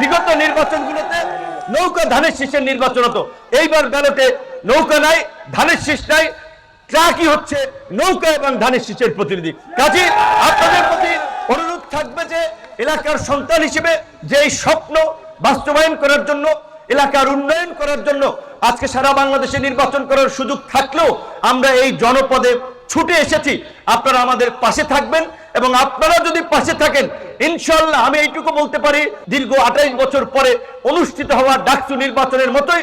বিগত নির্বাচনগুলোতে নৌকা ধানের শীষের নির্বাচন হতো, এইবার ব্যালটে নৌকা নাই, ধানের শীষ নাই, ট্রাকই হচ্ছে নৌকা এবং ধানের শীষের প্রতিনিধি। কাজে আপনাদের প্রতি অনুরোধ থাকবে যে এলাকার সন্তান হিসেবে যে এই স্বপ্ন বাস্তবায়ন করার জন্য, এলাকার উন্নয়ন করার জন্য আজকে সারা বাংলাদেশে নির্বাচন করার সুযোগ থাকলেও আমরা এই জনপদে ছুটে এসেছি। আপনারা আমাদের পাশে থাকবেন এবং আপনারা যদি পাশে থাকেন ইনশাআল্লাহ আমি এইটুকু বলতে পারি, দীর্ঘ 28 বছর পরে অনুষ্ঠিত হওয়া ডাকসু নির্বাচনের মতোই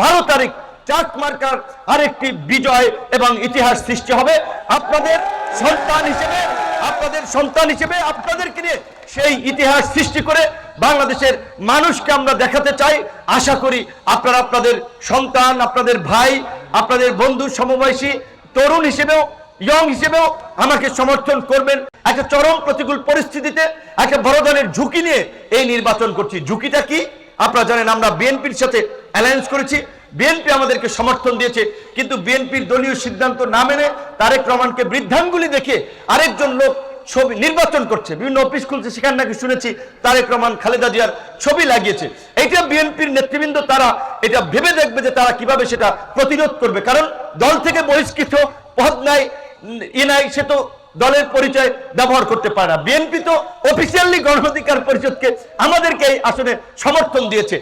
12 তারিখ চাক মার্কার আরেকটি বিজয় এবং ইতিহাস সৃষ্টি হবে। আপনাদের সন্তান হিসেবে আপনাদেরকে নিয়ে সেই ইতিহাস সৃষ্টি করে বাংলাদেশের মানুষকে আমরা দেখাতে চাই। আশা করি আপনারা আপনাদের সন্তান, আপনাদের ভাই, আপনাদের বন্ধু, সমবয়সী, তরুণ হিসেবেও, ইয়ং হিসেবেও আমাকে সমর্থন করবেন। একটা চরম প্রতিকূল পরিস্থিতিতে একটা বড় ধরনের ঝুঁকি নিয়ে এই নির্বাচন করছি। ঝুঁকিটা কি আপনারা জানেন, আমরা বিএনপির সাথে অ্যালায়েন্স করেছি, বিএনপি আমাদেরকে সমর্থন দিয়েছে, কিন্তু বিএনপির দলীয় সিদ্ধান্ত না মেনে তারেক রহমানকে বৃদ্ধাঙ্গুলি দেখে আরেকজন লোক ছবি নির্বাচন করছে, বিভিন্ন অফিস খুলছে, সেখানে নাকি শুনেছি তারেক রহমান খালেদা জিয়ার ছবি লাগিয়েছে। এইটা বিএনপির নেতৃবৃন্দ তারা এটা ভেবে দেখবে যে তারা কিভাবে সেটা প্রতিরোধ করবে, কারণ দল থেকে বহিষ্কৃত পদ নাই, নাই, সে তো দলের পরিচয় ব্যবহার করতে পারে না। বিএনপি তো অফিসিয়ালি গণ অধিকার পরিষদকে আমাদেরকে এই আসনে সমর্থন দিয়েছে।